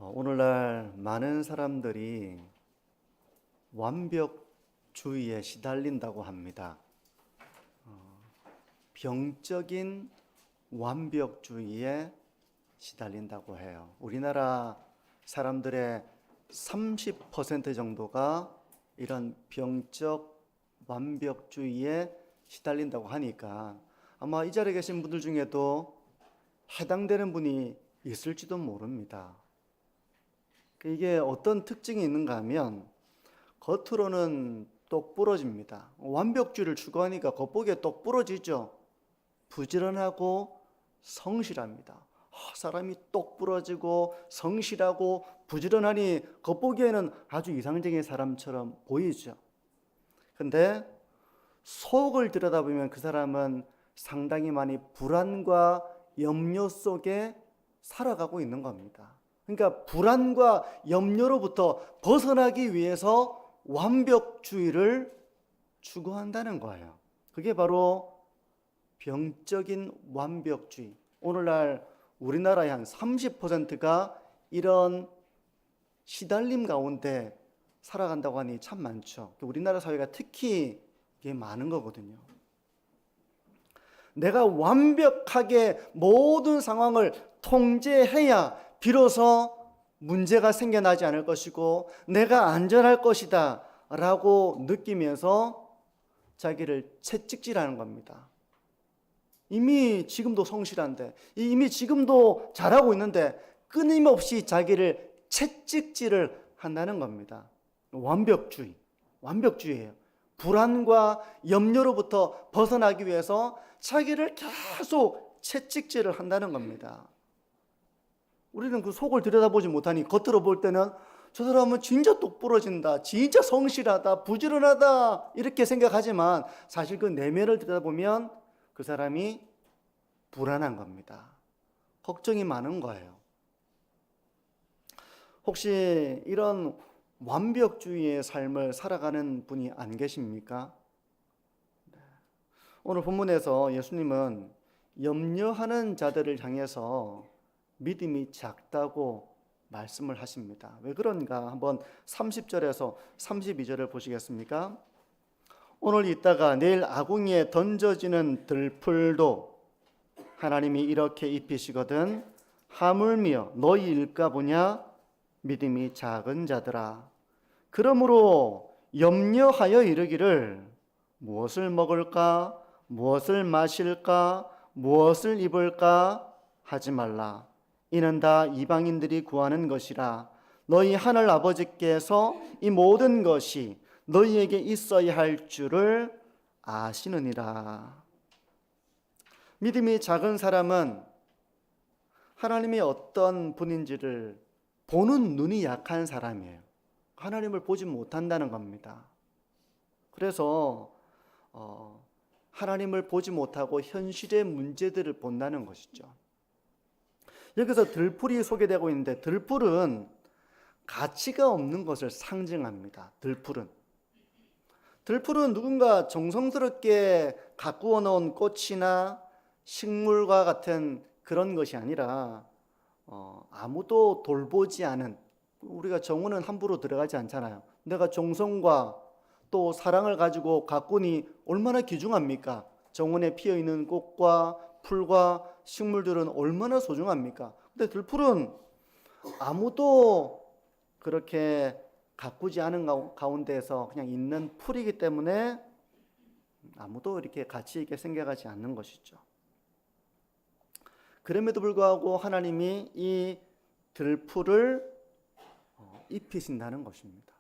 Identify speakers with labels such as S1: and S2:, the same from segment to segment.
S1: 오늘날 많은 사람들이 완벽주의에 시달린다고 합니다. 병적인 완벽주의에 시달린다고 해요. 우리나라 사람들의 30% 정도가 이런 병적 완벽주의에 시달린다고 하니까 아마 이 자리에 계신 분들 중에도 해당되는 분이 있을지도 모릅니다. 이게 어떤 특징이 있는가 하면 겉으로는 똑부러집니다. 완벽주의를 추구하니까 겉보기에 똑부러지죠. 부지런하고 성실합니다. 사람이 똑부러지고 성실하고 부지런하니 겉보기에는 아주 이상적인 사람처럼 보이죠. 근데 속을 들여다보면 그 사람은 상당히 많이 불안과 염려 속에 살아가고 있는 겁니다. 그러니까 불안과 염려로부터 벗어나기 위해서 완벽주의를 추구한다는 거예요. 그게 바로 병적인 완벽주의. 오늘날 우리나라의 한 30%가 이런 시달림 가운데 살아간다고 하니 참 많죠. 우리나라 사회가 특히 이게 많은 거거든요. 내가 완벽하게 모든 상황을 통제해야 비로소 문제가 생겨나지 않을 것이고 내가 안전할 것이다 라고 느끼면서 자기를 채찍질하는 겁니다. 이미 지금도 성실한데, 이미 지금도 잘하고 있는데 끊임없이 자기를 채찍질을 한다는 겁니다. 완벽주의예요. 불안과 염려로부터 벗어나기 위해서 자기를 계속 채찍질을 한다는 겁니다. 우리는 그 속을 들여다보지 못하니 겉으로 볼 때는 저 사람은 진짜 똑부러진다, 진짜 성실하다, 부지런하다 이렇게 생각하지만 사실 그 내면을 들여다보면 그 사람이 불안한 겁니다. 걱정이 많은 거예요. 혹시 이런 완벽주의의 삶을 살아가는 분이 안 계십니까? 오늘 본문에서 예수님은 염려하는 자들을 향해서 믿음이 작다고 말씀을 하십니다. 왜 그런가? 한번 30절에서 32절을 보시겠습니까? 오늘 있다가 내일 아궁이에 던져지는 들풀도 하나님이 이렇게 입히시거든 하물며 너희 일까 보냐 믿음이 작은 자들아. 그러므로 염려하여 이르기를 무엇을 먹을까 무엇을 마실까 무엇을 입을까 하지 말라. 이는 다 이방인들이 구하는 것이라. 너희 하늘 아버지께서 이 모든 것이 너희에게 있어야 할 줄을 아시느니라. 믿음이 작은 사람은 하나님이 어떤 분인지를 보는 눈이 약한 사람이에요. 하나님을 보지 못한다는 겁니다. 그래서 하나님을 보지 못하고 현실의 문제들을 본다는 것이죠. 여기서 들풀이 소개되고 있는데 들풀은 가치가 없는 것을 상징합니다. 들풀은 누군가 정성스럽게 가꾸어 놓은 꽃이나 식물과 같은 그런 것이 아니라 아무도 돌보지 않은, 우리가 정원은 함부로 들어가지 않잖아요. 내가 정성과 또 사랑을 가지고 가꾸니 얼마나 귀중합니까? 정원에 피어있는 꽃과 풀과 식물들은 얼마나 소중합니까? 근데 들풀은 아무도 그렇게 가꾸지 않은 가운데에서 그냥 있는 풀이기 때문에 아무도 이렇게 가치 있게 생각하지 않는 것이죠. 그럼에도 불구하고 하나님이 이 들풀을 입히신다는 것입니다.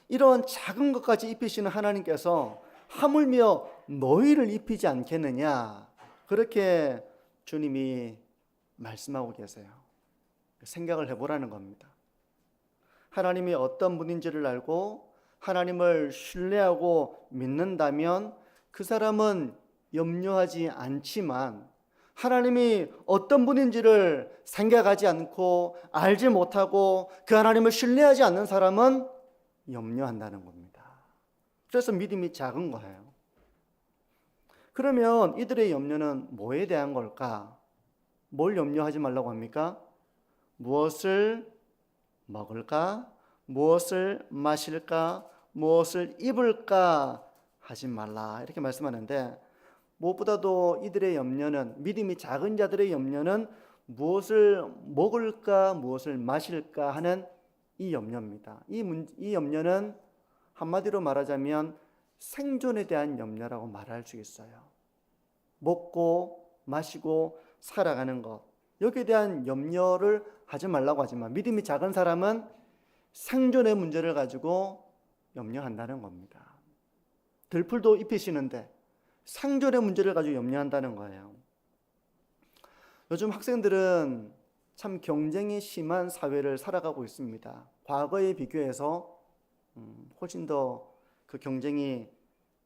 S1: 이런 작은 것까지 입히시는 하나님께서 하물며 너희를 입히지 않겠느냐, 그렇게 주님이 말씀하고 계세요. 생각을 해보라는 겁니다. 하나님이 어떤 분인지를 알고 하나님을 신뢰하고 믿는다면 그 사람은 염려하지 않지만 하나님이 어떤 분인지를 생각하지 않고 알지 못하고 그 하나님을 신뢰하지 않는 사람은 염려한다는 겁니다. 그래서 믿음이 작은 거예요. 그러면 이들의 염려는 뭐에 대한 걸까? 뭘 염려하지 말라고 합니까? 무엇을 먹을까? 무엇을 마실까? 무엇을 입을까? 하지 말라. 이렇게 말씀하는데, 무엇보다도 이들의 염려는, 믿음이 작은 자들의 염려는 무엇을 먹을까, 무엇을 마실까 하는 이 염려입니다. 이 염려는 한마디로 말하자면 생존에 대한 염려라고 말할 수 있어요. 먹고 마시고 살아가는 것, 여기에 대한 염려를 하지 말라고 하지만 믿음이 작은 사람은 생존의 문제를 가지고 염려한다는 겁니다. 들풀도 입히시는데 생존의 문제를 가지고 염려한다는 거예요. 요즘 학생들은 참 경쟁이 심한 사회를 살아가고 있습니다. 과거에 비교해서 훨씬 더 그 경쟁이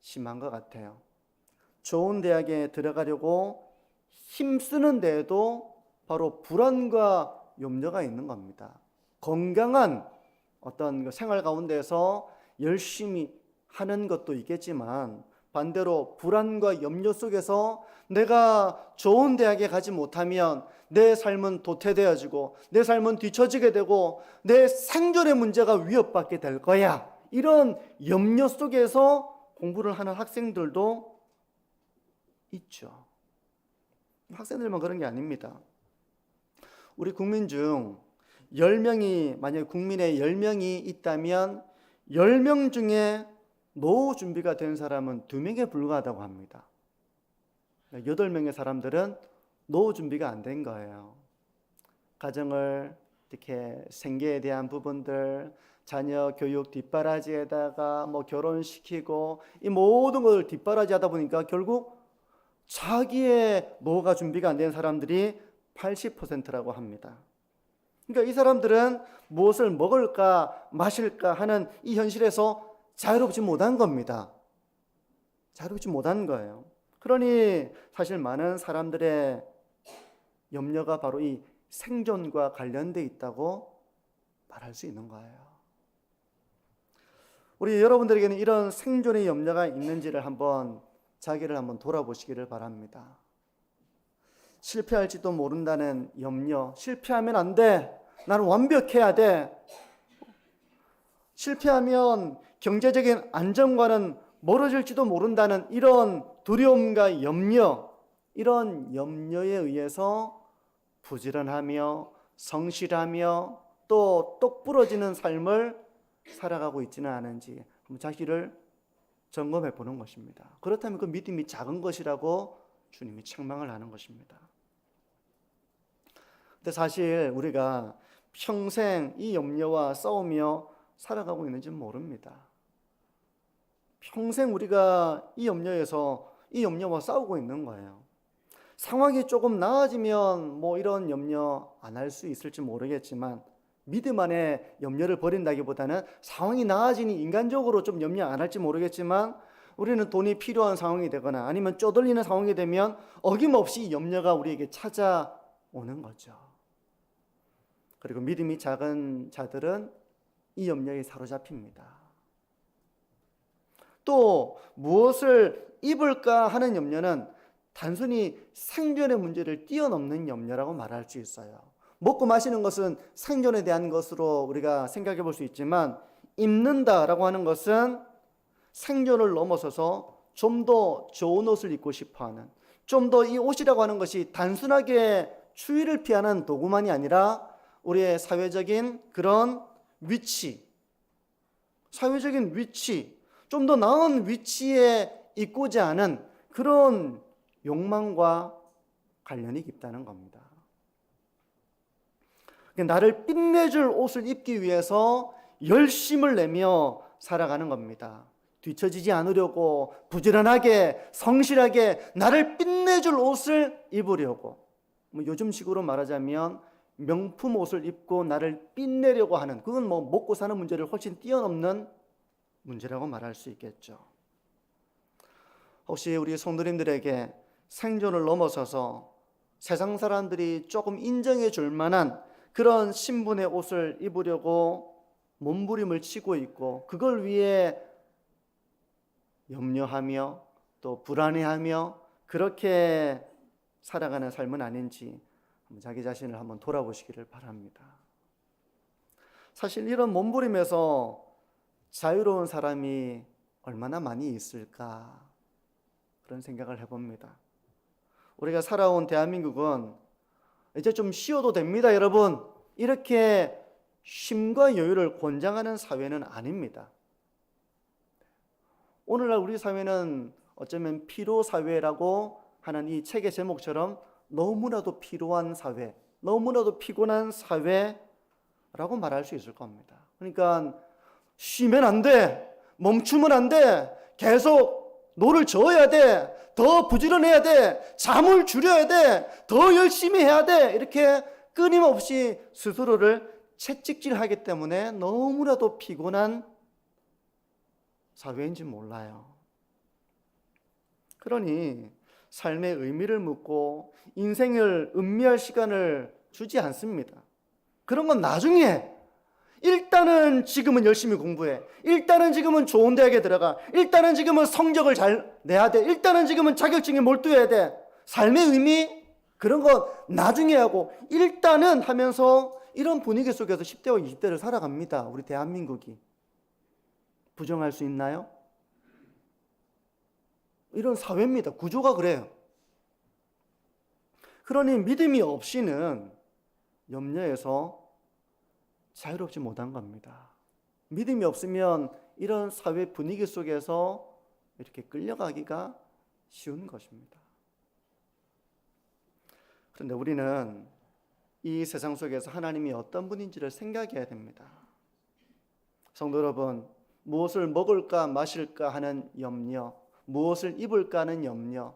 S1: 심한 것 같아요. 좋은 대학에 들어가려고 힘쓰는데도 바로 불안과 염려가 있는 겁니다. 건강한 어떤 생활 가운데서 열심히 하는 것도 있겠지만 반대로 불안과 염려 속에서 내가 좋은 대학에 가지 못하면 내 삶은 도태되어지고 내 삶은 뒤처지게 되고 내 생존의 문제가 위협받게 될 거야. 이런 염려 속에서 공부를 하는 학생들도 있죠. 학생들만 그런 게 아닙니다. 우리 국민 중 10명이, 만약에 국민에 10명이 있다면 10명 중에 노후 준비가 된 사람은 2명에 불과하다고 합니다. 8명의 사람들은 노후 준비가 안 된 거예요. 가정을 이렇게 생계에 대한 부분들, 자녀 교육 뒷바라지에다가 결혼시키고 이 모든 걸 뒷바라지 하다 보니까 결국 자기의 노후가 준비가 안 된 사람들이 80%라고 합니다. 그러니까 이 사람들은 무엇을 먹을까 마실까 하는 이 현실에서 자유롭지 못한 겁니다. 자유롭지 못한 거예요. 그러니 사실 많은 사람들의 염려가 바로 이 생존과 관련돼 있다고 말할 수 있는 거예요. 우리 여러분들에게는 이런 생존의 염려가 있는지를 자기를 한번 돌아보시기를 바랍니다. 실패할지도 모른다는 염려, 실패하면 안 돼, 나는 완벽해야 돼, 실패하면 경제적인 안정과는 멀어질지도 모른다는 이런 두려움과 염려, 이런 염려에 의해서 부지런하며 성실하며 또 똑부러지는 삶을 살아가고 있지는 않은지 한번 자기를 점검해 보는 것입니다. 그렇다면 그 믿음이 작은 것이라고 주님이 책망을 하는 것입니다. 근데 사실 우리가 평생 이 염려와 싸우며 살아가고 있는지는 모릅니다. 평생 우리가 이 염려와 싸우고 있는 거예요. 상황이 조금 나아지면 이런 염려 안 할 수 있을지 모르겠지만 믿음 안에 염려를 버린다기보다는 상황이 나아지니 인간적으로 좀 염려 안 할지 모르겠지만 우리는 돈이 필요한 상황이 되거나 아니면 쪼들리는 상황이 되면 어김없이 염려가 우리에게 찾아오는 거죠. 그리고 믿음이 작은 자들은 이 염려에 사로잡힙니다. 또 무엇을 입을까 하는 염려는 단순히 생존의 문제를 뛰어넘는 염려라고 말할 수 있어요. 먹고 마시는 것은 생존에 대한 것으로 우리가 생각해 볼 수 있지만 입는다라고 하는 것은 생존을 넘어서서 좀 더 좋은 옷을 입고 싶어하는, 좀 더 이 옷이라고 하는 것이 단순하게 추위를 피하는 도구만이 아니라 우리의 사회적인 그런 위치, 좀 더 나은 위치에 있고자 하는 그런 욕망과 관련이 깊다는 겁니다. 나를 빛내줄 옷을 입기 위해서 열심을 내며 살아가는 겁니다. 뒤처지지 않으려고 부지런하게 성실하게 나를 빛내줄 옷을 입으려고, 요즘식으로 말하자면 명품 옷을 입고 나를 빛내려고 하는, 그건 먹고 사는 문제를 훨씬 뛰어넘는 문제라고 말할 수 있겠죠. 혹시 우리 성도님들에게 생존을 넘어서서 세상 사람들이 조금 인정해 줄 만한 그런 신분의 옷을 입으려고 몸부림을 치고 있고 그걸 위해 염려하며 또 불안해하며 그렇게 살아가는 삶은 아닌지 자기 자신을 한번 돌아보시기를 바랍니다. 사실 이런 몸부림에서 자유로운 사람이 얼마나 많이 있을까 그런 생각을 해봅니다. 우리가 살아온 대한민국은 이제 좀 쉬어도 됩니다, 여러분. 이렇게 쉼과 여유를 권장하는 사회는 아닙니다. 오늘날 우리 사회는 어쩌면 피로 사회라고 하는 이 책의 제목처럼 너무나도 피로한 사회, 너무나도 피곤한 사회라고 말할 수 있을 겁니다. 그러니까 쉬면 안 돼, 멈추면 안 돼, 계속 노를 저어야 돼, 더 부지런해야 돼, 잠을 줄여야 돼, 더 열심히 해야 돼, 이렇게 끊임없이 스스로를 채찍질하기 때문에 너무나도 피곤한 사회인지 몰라요. 그러니 삶의 의미를 묻고 인생을 음미할 시간을 주지 않습니다. 그런 건 나중에, 일단은 지금은 열심히 공부해, 일단은 지금은 좋은 대학에 들어가, 일단은 지금은 성적을 잘 내야 돼, 일단은 지금은 자격증에 몰두해야 돼. 삶의 의미? 그런 건 나중에 하고 일단은 하면서 이런 분위기 속에서 10대와 20대를 살아갑니다. 우리 대한민국이. 부정할 수 있나요? 이런 사회입니다. 구조가 그래요. 그러니 믿음이 없이는 염려에서 자유롭지 못한 겁니다. 믿음이 없으면 이런 사회 분위기 속에서 이렇게 끌려가기가 쉬운 것입니다. 그런데 우리는 이 세상 속에서 하나님이 어떤 분인지를 생각해야 됩니다. 성도 여러분, 무엇을 먹을까 마실까 하는 염려, 무엇을 입을까 하는 염려,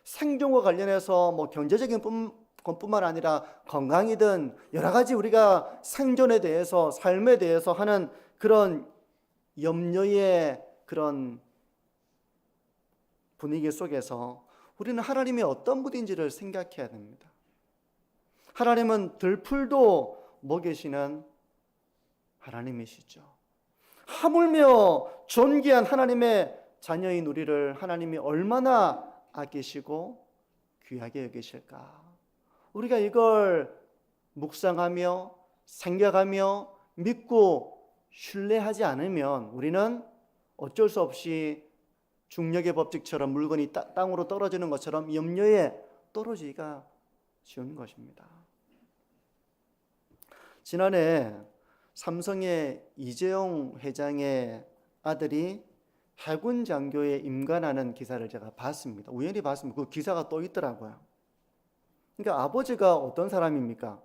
S1: 생존과 관련해서 경제적인 것뿐만 아니라 건강이든 여러 가지 우리가 생존에 대해서, 삶에 대해서 하는 그런 염려의 그런 분위기 속에서 우리는 하나님이 어떤 분인지를 생각해야 됩니다. 하나님은 들풀도 먹이시는 하나님이시죠. 하물며 존귀한 하나님의 자녀인 우리를 하나님이 얼마나 아끼시고 귀하게 여기실까. 우리가 이걸 묵상하며 생각하며 믿고 신뢰하지 않으면 우리는 어쩔 수 없이 중력의 법칙처럼 물건이 땅으로 떨어지는 것처럼 염려에 떨어지기가 쉬운 것입니다. 지난해 삼성의 이재용 회장의 아들이 해군 장교에 임관하는 기사를 제가 봤습니다. 우연히 봤습니다. 그 기사가 또 있더라고요. 그러니까 아버지가 어떤 사람입니까?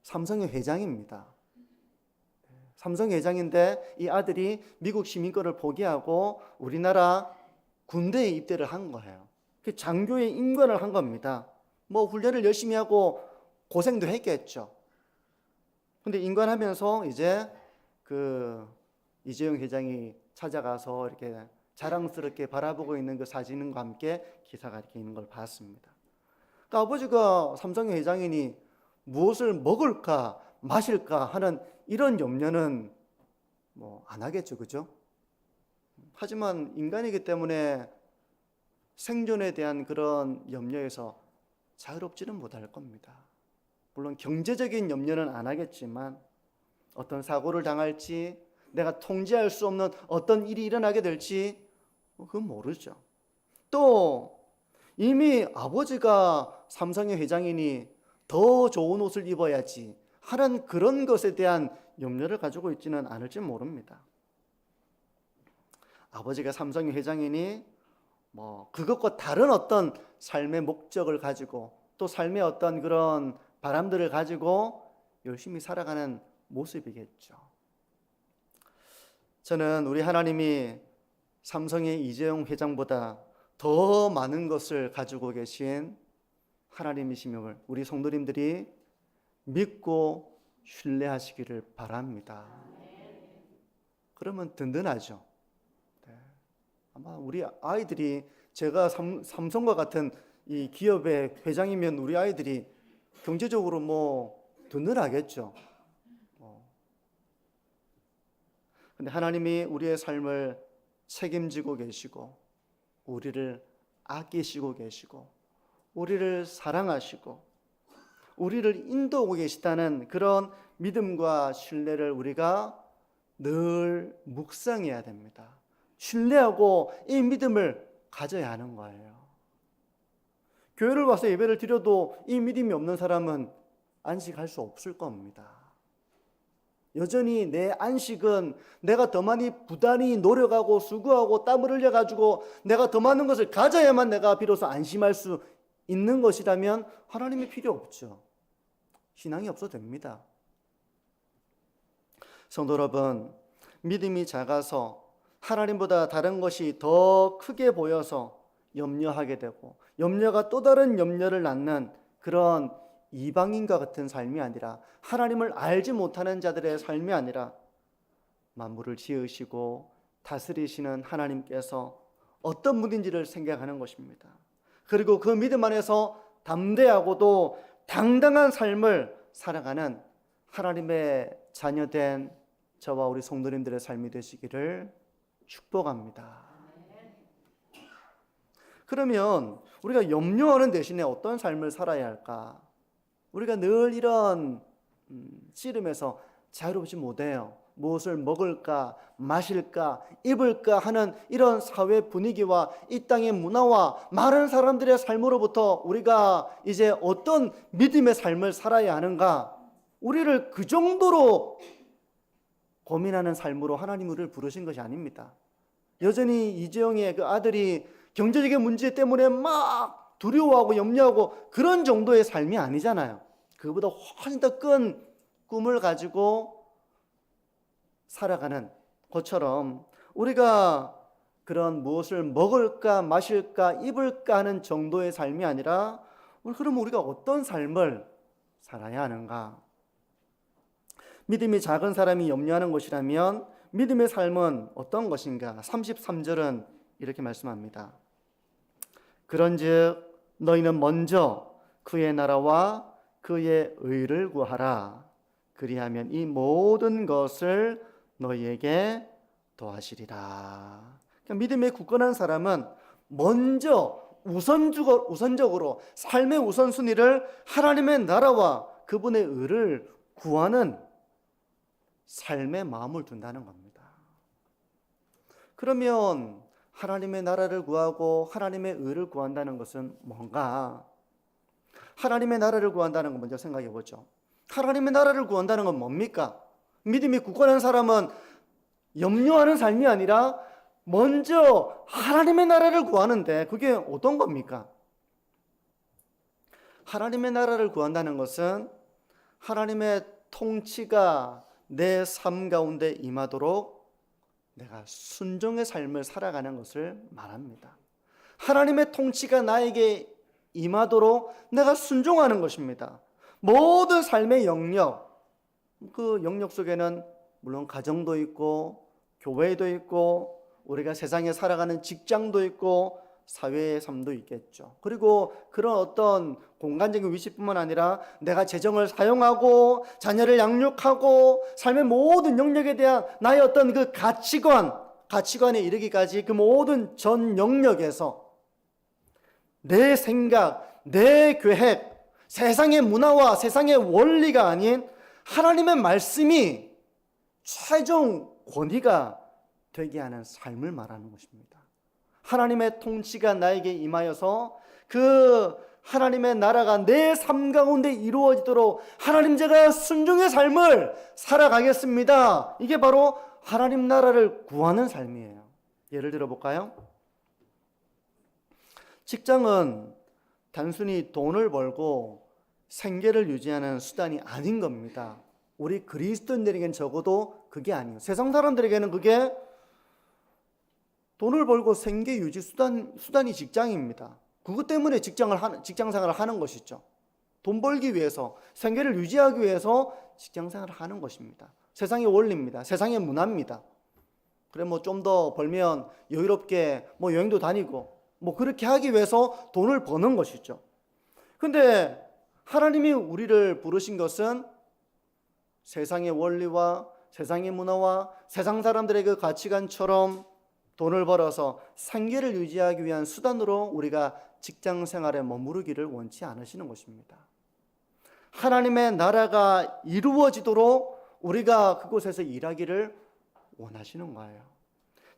S1: 삼성의 회장입니다. 삼성 회장인데 이 아들이 미국 시민권을 포기하고 우리나라 군대에 입대를 한 거예요. 그 장교에 임관을 한 겁니다. 훈련을 열심히 하고 고생도 했겠죠. 근데 임관하면서 이제 그 이재용 회장이 찾아가서 이렇게 자랑스럽게 바라보고 있는 그 사진과 함께 기사가 이렇게 있는 걸 봤습니다. 그러니까 아버지가 삼성의 회장이니 무엇을 먹을까 마실까 하는 이런 염려는 안 하겠죠, 그죠? 하지만 인간이기 때문에 생존에 대한 그런 염려에서 자유롭지는 못할 겁니다. 물론 경제적인 염려는 안 하겠지만 어떤 사고를 당할지, 내가 통제할 수 없는 어떤 일이 일어나게 될지 그건 모르죠. 또 이미 아버지가 삼성의 회장이니 더 좋은 옷을 입어야지 하는 그런 것에 대한 염려를 가지고 있지는 않을지 모릅니다. 아버지가 삼성의 회장이니 그것과 다른 어떤 삶의 목적을 가지고 또 삶의 어떤 그런 바람들을 가지고 열심히 살아가는 모습이겠죠. 저는 우리 하나님이 삼성의 이재용 회장보다 더 많은 것을 가지고 계신 하나님이심을 우리 성도님들이 믿고 신뢰하시기를 바랍니다. 그러면 든든하죠. 아마 우리 아이들이 제가 삼성과 같은 이 기업의 회장이면 우리 아이들이 경제적으로 든든하겠죠. 근데 하나님이 우리의 삶을 책임지고 계시고 우리를 아끼시고 계시고 우리를 사랑하시고 우리를 인도하고 계시다는 그런 믿음과 신뢰를 우리가 늘 묵상해야 됩니다. 신뢰하고 이 믿음을 가져야 하는 거예요. 교회를 와서 예배를 드려도 이 믿음이 없는 사람은 안식할 수 없을 겁니다. 여전히 내 안식은 내가 더 많이 부단히 노력하고 수고하고 땀을 흘려가지고 내가 더 많은 것을 가져야만 내가 비로소 안심할 수 있는 것이라면 하나님이 필요 없죠. 신앙이 없어도 됩니다. 성도 여러분, 믿음이 작아서 하나님보다 다른 것이 더 크게 보여서 염려하게 되고 염려가 또 다른 염려를 낳는 그런 이방인과 같은 삶이 아니라 하나님을 알지 못하는 자들의 삶이 아니라 만물을 지으시고 다스리시는 하나님께서 어떤 분인지를 생각하는 것입니다. 그리고 그 믿음 안에서 담대하고도 당당한 삶을 살아가는 하나님의 자녀된 저와 우리 성도님들의 삶이 되시기를 축복합니다. 그러면 우리가 염려하는 대신에 어떤 삶을 살아야 할까? 우리가 늘 이런 씨름에서 자유롭지 못해요. 무엇을 먹을까, 마실까, 입을까 하는 이런 사회 분위기와 이 땅의 문화와 많은 사람들의 삶으로부터 우리가 이제 어떤 믿음의 삶을 살아야 하는가? 우리를 그 정도로 고민하는 삶으로 하나님 우리를 부르신 것이 아닙니다. 여전히 이재용의 그 아들이 경제적인 문제 때문에 막 두려워하고 염려하고 그런 정도의 삶이 아니잖아요. 그보다 훨씬 더 큰 꿈을 가지고 살아가는 것처럼 우리가 그런 무엇을 먹을까 마실까 입을까 하는 정도의 삶이 아니라 그럼 우리가 어떤 삶을 살아야 하는가? 믿음이 작은 사람이 염려하는 것이라면 믿음의 삶은 어떤 것인가? 33절은 이렇게 말씀합니다. 그런즉 너희는 먼저 그의 나라와 그의 의를 구하라. 그리하면 이 모든 것을 너희에게 더하시리라. 그러니까 믿음에 굳건한 사람은 먼저 우선적으로 삶의 우선순위를 하나님의 나라와 그분의 의를 구하는 삶의 마음을 둔다는 겁니다. 그러면 하나님의 나라를 구하고 하나님의 의를 구한다는 것은 뭔가? 하나님의 나라를 구한다는 건 먼저 생각해 보죠. 하나님의 나라를 구한다는 건 뭡니까? 믿음이 굳건한 사람은 염려하는 삶이 아니라 먼저 하나님의 나라를 구하는데 그게 어떤 겁니까? 하나님의 나라를 구한다는 것은 하나님의 통치가 내 삶 가운데 임하도록 내가 순종의 삶을 살아가는 것을 말합니다. 하나님의 통치가 나에게 임하도록 내가 순종하는 것입니다. 모든 삶의 영역, 그 영역 속에는 물론 가정도 있고 교회도 있고 우리가 세상에 살아가는 직장도 있고 사회의 삶도 있겠죠. 그리고 그런 어떤 공간적인 위치뿐만 아니라 내가 재정을 사용하고 자녀를 양육하고 삶의 모든 영역에 대한 나의 어떤 그 가치관에 이르기까지 그 모든 전 영역에서 내 생각, 내 계획, 세상의 문화와 세상의 원리가 아닌 하나님의 말씀이 최종 권위가 되게 하는 삶을 말하는 것입니다. 하나님의 통치가 나에게 임하여서 그 하나님의 나라가 내 삶 가운데 이루어지도록 하나님 제가 순종의 삶을 살아가겠습니다. 이게 바로 하나님 나라를 구하는 삶이에요. 예를 들어 볼까요? 직장은 단순히 돈을 벌고 생계를 유지하는 수단이 아닌 겁니다. 우리 그리스도인들에게는 적어도 그게 아니에요. 세상 사람들에게는 그게 돈을 벌고 생계 유지 수단이 직장입니다. 그것 때문에 직장 생활을 하는 것이죠. 돈 벌기 위해서, 생계를 유지하기 위해서 직장 생활을 하는 것입니다. 세상의 원리입니다. 세상의 문화입니다. 그래 뭐 좀 더 벌면 여유롭게 뭐 여행도 다니고 뭐 그렇게 하기 위해서 돈을 버는 것이죠. 근데 하나님이 우리를 부르신 것은 세상의 원리와 세상의 문화와 세상 사람들의 그 가치관처럼 돈을 벌어서 생계를 유지하기 위한 수단으로 우리가 직장 생활에 머무르기를 원치 않으시는 것입니다. 하나님의 나라가 이루어지도록 우리가 그곳에서 일하기를 원하시는 거예요.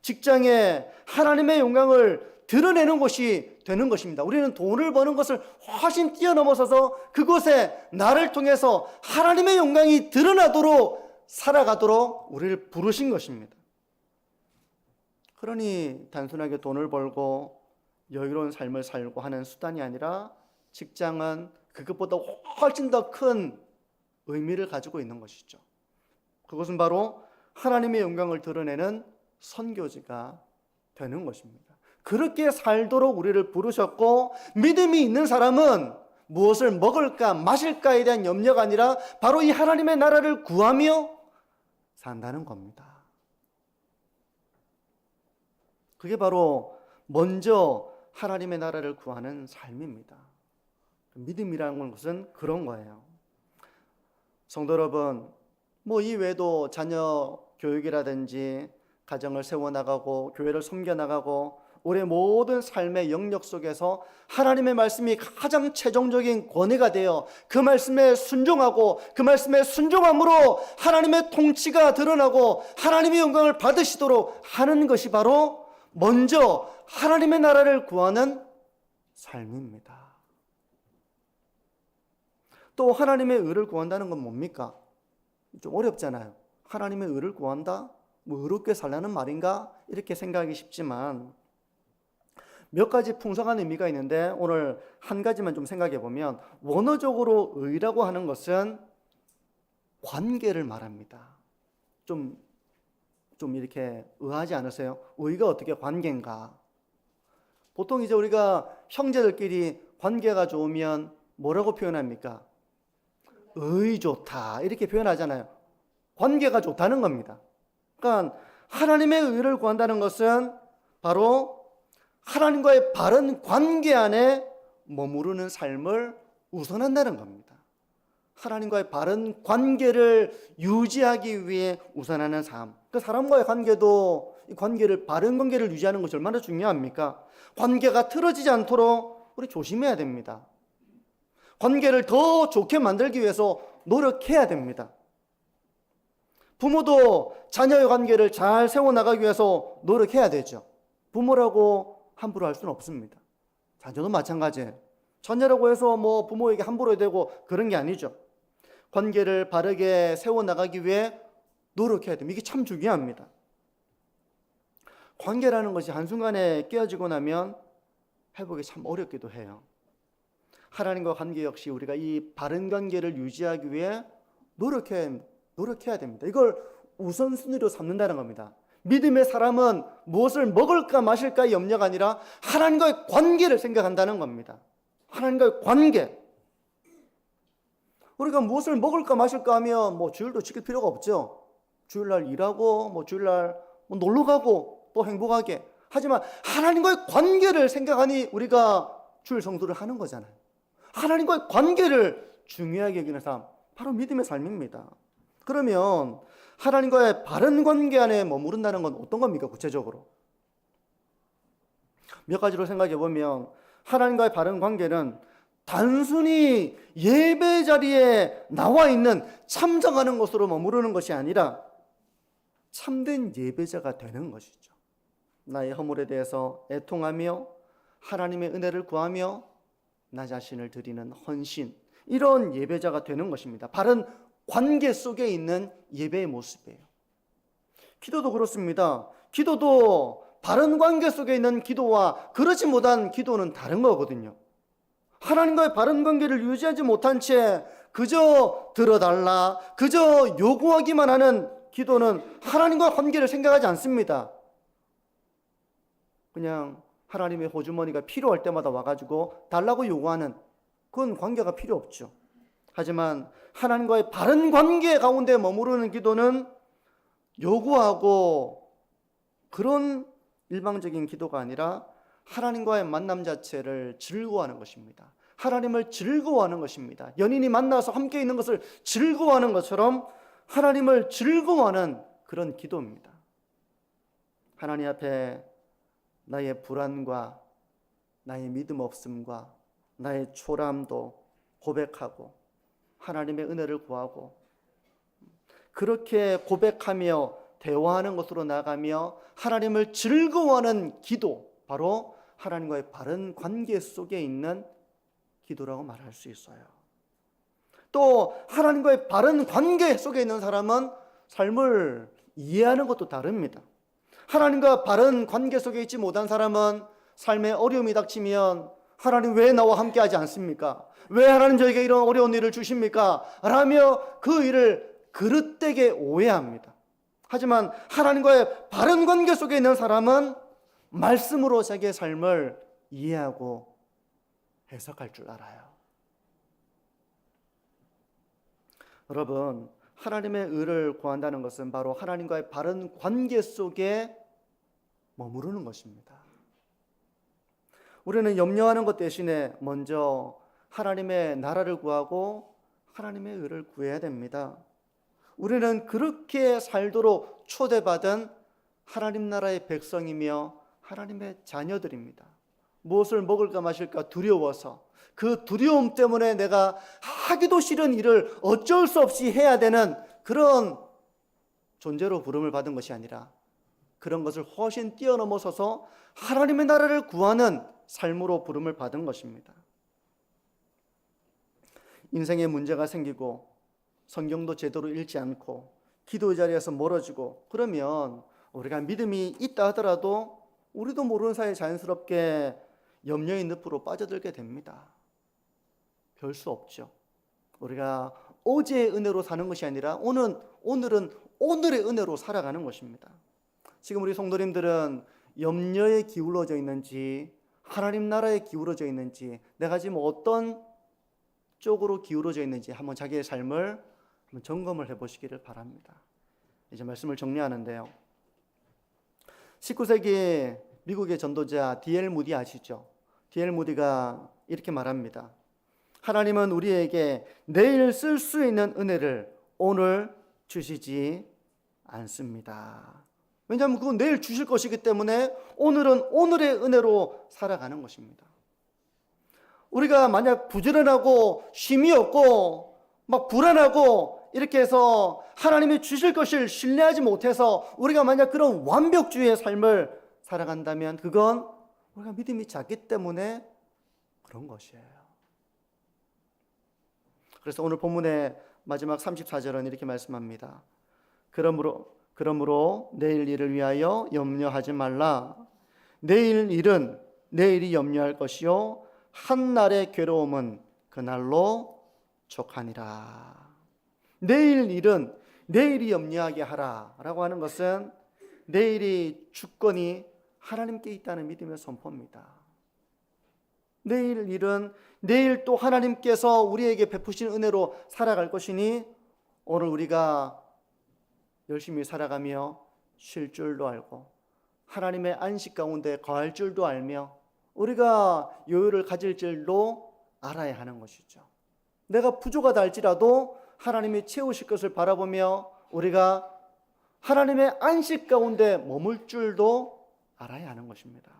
S1: 직장에 하나님의 영광을 드러내는 곳이 되는 것입니다. 우리는 돈을 버는 것을 훨씬 뛰어넘어서서 그곳에 나를 통해서 하나님의 영광이 드러나도록 살아가도록 우리를 부르신 것입니다. 그러니 단순하게 돈을 벌고 여유로운 삶을 살고 하는 수단이 아니라 직장은 그것보다 훨씬 더 큰 의미를 가지고 있는 것이죠. 그것은 바로 하나님의 영광을 드러내는 선교지가 되는 것입니다. 그렇게 살도록 우리를 부르셨고, 믿음이 있는 사람은 무엇을 먹을까 마실까에 대한 염려가 아니라 바로 이 하나님의 나라를 구하며 산다는 겁니다. 그게 바로 먼저 하나님의 나라를 구하는 삶입니다. 믿음이라는 것은 그런 거예요. 성도 여러분, 이 외에도 자녀 교육이라든지 가정을 세워나가고 교회를 섬겨나가고 우리의 모든 삶의 영역 속에서 하나님의 말씀이 가장 최종적인 권위가 되어 그 말씀에 순종하고 그 말씀에 순종함으로 하나님의 통치가 드러나고 하나님의 영광을 받으시도록 하는 것이 바로 먼저 하나님의 나라를 구하는 삶입니다. 또 하나님의 의를 구한다는 건 뭡니까? 좀 어렵잖아요. 하나님의 의를 구한다? 의롭게 살라는 말인가? 이렇게 생각하기 쉽지만 몇 가지 풍성한 의미가 있는데 오늘 한 가지만 좀 생각해 보면, 원어적으로 의라고 하는 것은 관계를 말합니다. 좀 이렇게 의아하지 않으세요? 의가 어떻게 관계인가? 보통 이제 우리가 형제들끼리 관계가 좋으면 뭐라고 표현합니까? 의 좋다 이렇게 표현하잖아요. 관계가 좋다는 겁니다. 그러니까 하나님의 의를 구한다는 것은 바로 하나님과의 바른 관계 안에 머무르는 삶을 우선한다는 겁니다. 하나님과의 바른 관계를 유지하기 위해 우선하는 삶. 그 사람과의 관계도 이 관계를, 바른 관계를 유지하는 것이 얼마나 중요합니까? 관계가 틀어지지 않도록 우리 조심해야 됩니다. 관계를 더 좋게 만들기 위해서 노력해야 됩니다. 부모도 자녀의 관계를 잘 세워나가기 위해서 노력해야 되죠. 부모라고 함부로 할 수는 없습니다. 자녀도 마찬가지예요. 자녀라고 해서 부모에게 함부로 되고 그런 게 아니죠. 관계를 바르게 세워나가기 위해 노력해야 됩니다. 이게 참 중요합니다. 관계라는 것이 한순간에 깨어지고 나면 회복이 참 어렵기도 해요. 하나님과 관계 역시 우리가 이 바른 관계를 유지하기 위해 노력해야 됩니다. 이걸 우선순위로 삼는다는 겁니다. 믿음의 사람은 무엇을 먹을까 마실까 염려가 아니라 하나님과의 관계를 생각한다는 겁니다. 하나님과의 관계. 우리가 무엇을 먹을까 마실까 하면 주일도 지킬 필요가 없죠. 주일날 일하고 주일날 놀러 가고 또 행복하게. 하지만 하나님과의 관계를 생각하니 우리가 주일 성수를 하는 거잖아요. 하나님과의 관계를 중요하게 여기는 삶, 바로 믿음의 삶입니다. 그러면 하나님과의 바른 관계 안에 머무른다는 건 어떤 겁니까? 구체적으로 몇 가지로 생각해 보면, 하나님과의 바른 관계는 단순히 예배 자리에 나와 있는 참석하는 것으로 머무르는 것이 아니라 참된 예배자가 되는 것이죠. 나의 허물에 대해서 애통하며 하나님의 은혜를 구하며 나 자신을 드리는 헌신, 이런 예배자가 되는 것입니다. 바른 관계 속에 있는 예배의 모습이에요. 기도도 그렇습니다. 기도도 바른 관계 속에 있는 기도와 그렇지 못한 기도는 다른 거거든요. 하나님과의 바른 관계를 유지하지 못한 채 그저 들어달라, 그저 요구하기만 하는 기도는 하나님과 관계를 생각하지 않습니다. 그냥 하나님의 호주머니가 필요할 때마다 와가지고 달라고 요구하는, 그건 관계가 필요 없죠. 하지만 하나님과의 바른 관계 가운데 머무르는 기도는 요구하고 그런 일방적인 기도가 아니라 하나님과의 만남 자체를 즐거워하는 것입니다. 하나님을 즐거워하는 것입니다. 연인이 만나서 함께 있는 것을 즐거워하는 것처럼 하나님을 즐거워하는 그런 기도입니다. 하나님 앞에 나의 불안과 나의 믿음 없음과 나의 초라함도 고백하고 하나님의 은혜를 구하고 그렇게 고백하며 대화하는 것으로 나가며 하나님을 즐거워하는 기도, 바로 하나님과의 바른 관계 속에 있는 기도라고 말할 수 있어요. 또 하나님과의 바른 관계 속에 있는 사람은 삶을 이해하는 것도 다릅니다. 하나님과 바른 관계 속에 있지 못한 사람은 삶에 어려움이 닥치면 하나님 왜 나와 함께 하지 않습니까? 왜 하나님 저에게 이런 어려운 일을 주십니까? 라며 그 일을 그릇되게 오해합니다. 하지만 하나님과의 바른 관계 속에 있는 사람은 말씀으로 자기의 삶을 이해하고 해석할 줄 알아요. 여러분, 하나님의 의를 구한다는 것은 바로 하나님과의 바른 관계 속에 머무르는 것입니다. 우리는 염려하는 것 대신에 먼저 하나님의 나라를 구하고 하나님의 의를 구해야 됩니다. 우리는 그렇게 살도록 초대받은 하나님 나라의 백성이며 하나님의 자녀들입니다. 무엇을 먹을까 마실까 두려워서 그 두려움 때문에 내가 하기도 싫은 일을 어쩔 수 없이 해야 되는 그런 존재로 부름을 받은 것이 아니라 그런 것을 훨씬 뛰어넘어서서 하나님의 나라를 구하는 삶으로 부름을 받은 것입니다. 인생에 문제가 생기고 성경도 제대로 읽지 않고 기도의 자리에서 멀어지고 그러면 우리가 믿음이 있다 하더라도 우리도 모르는 사이에 자연스럽게 염려의 늪으로 빠져들게 됩니다. 별 수 없죠. 우리가 어제의 은혜로 사는 것이 아니라 오늘은 오늘의 은혜로 살아가는 것입니다. 지금 우리 성도님들은 염려에 기울어져 있는지 하나님 나라에 기울어져 있는지 내가 지금 어떤 쪽으로 기울어져 있는지 한번 자기의 삶을 한번 점검을 해보시기를 바랍니다. 이제 말씀을 정리하는데요. 19세기 미국의 전도자 D.L. 무디 아시죠? D.L. 무디가 이렇게 말합니다. 하나님은 우리에게 내일 쓸 수 있는 은혜를 오늘 주시지 않습니다. 왜냐하면 그건 내일 주실 것이기 때문에 오늘은 오늘의 은혜로 살아가는 것입니다. 우리가 만약 부지런하고 쉼이 없고 막 불안하고 이렇게 해서 하나님이 주실 것을 신뢰하지 못해서 우리가 만약 그런 완벽주의의 삶을 살아간다면 그건 우리가 믿음이 작기 때문에 그런 것이에요. 그래서 오늘 본문의 마지막 34절은 이렇게 말씀합니다. 그러므로 내일 일을 위하여 염려하지 말라. 내일 일은 내일이 염려할 것이요 한날의 괴로움은 그날로 족하니라. 내일 일은 내일이 염려하게 하라 라고 하는 것은 내일이 주권이 하나님께 있다는 믿음의 선포입니다. 내일 일은 내일 또 하나님께서 우리에게 베푸신 은혜로 살아갈 것이니 오늘 우리가 열심히 살아가며 쉴 줄도 알고 하나님의 안식 가운데 거할 줄도 알며 우리가 여유를 가질 줄도 알아야 하는 것이죠. 내가 부족하다 할지라도 하나님이 채우실 것을 바라보며 우리가 하나님의 안식 가운데 머물 줄도 알아야 하는 것입니다.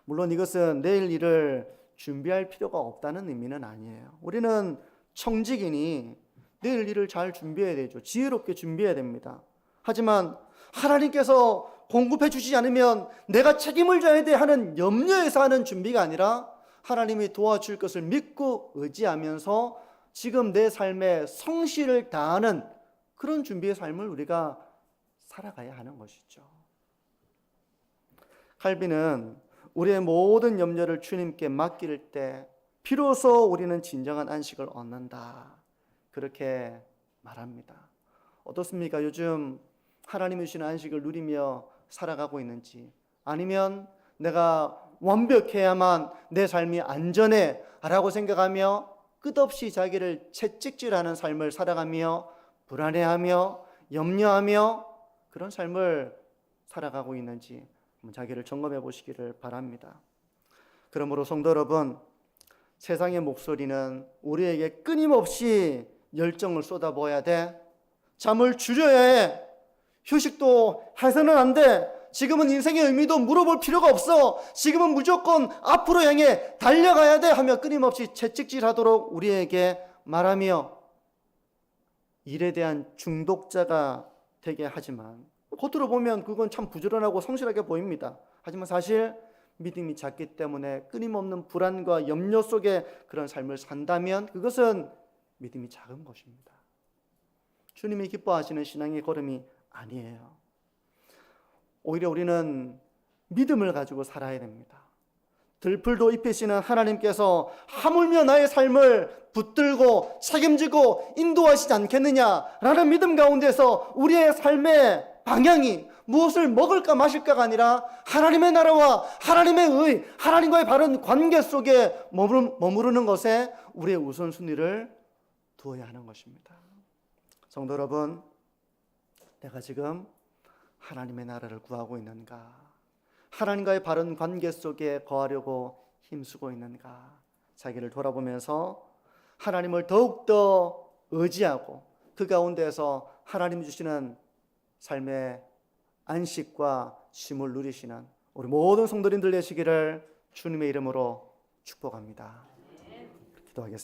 S1: 물론 이것은 내일 일을 준비할 필요가 없다는 의미는 아니에요. 우리는 청직이니 내일 일을 잘 준비해야 되죠. 지혜롭게 준비해야 됩니다. 하지만 하나님께서 공급해 주시지 않으면 내가 책임을 져야 돼 하는 염려에서 하는 준비가 아니라 하나님이 도와줄 것을 믿고 의지하면서 지금 내 삶에 성실을 다하는 그런 준비의 삶을 우리가 살아가야 하는 것이죠. 칼빈은 우리의 모든 염려를 주님께 맡길 때 비로소 우리는 진정한 안식을 얻는다. 그렇게 말합니다. 어떻습니까? 요즘 하나님이 주시는 안식을 누리며 살아가고 있는지, 아니면 내가 완벽해야만 내 삶이 안전해 라고 생각하며 끝없이 자기를 채찍질하는 삶을 살아가며 불안해하며 염려하며 그런 삶을 살아가고 있는지 자기를 점검해 보시기를 바랍니다. 그러므로 성도 여러분, 세상의 목소리는 우리에게 끊임없이 열정을 쏟아부어야 돼. 잠을 줄여야 해. 휴식도 해서는 안 돼. 지금은 인생의 의미도 물어볼 필요가 없어. 지금은 무조건 앞으로 향해 달려가야 돼 하며 끊임없이 채찍질하도록 우리에게 말하며 일에 대한 중독자가 되게 하지만 겉으로 보면 그건 참 부지런하고 성실하게 보입니다. 하지만 사실 믿음이 작기 때문에 끊임없는 불안과 염려 속에 그런 삶을 산다면 그것은 믿음이 작은 것입니다. 주님이 기뻐하시는 신앙의 걸음이 아니에요. 오히려 우리는 믿음을 가지고 살아야 됩니다. 들풀도 입히시는 하나님께서 하물며 나의 삶을 붙들고 책임지고 인도하시지 않겠느냐라는 믿음 가운데서 우리의 삶의 방향이 무엇을 먹을까 마실까가 아니라 하나님의 나라와 하나님의 의, 하나님과의 바른 관계 속에 머무르는 것에 우리의 우선순위를 두어야 하는 것입니다. 성도 여러분, 내가 지금 하나님의 나라를 구하고 있는가? 하나님과의 바른 관계 속에 거하려고 힘쓰고 있는가? 자기를 돌아보면서 하나님을 더욱더 의지하고 그 가운데서 하나님이 주시는 삶의 안식과 쉼을 누리시는 우리 모든 성도님들 되시기를 주님의 이름으로 축복합니다. 기도하겠습니다.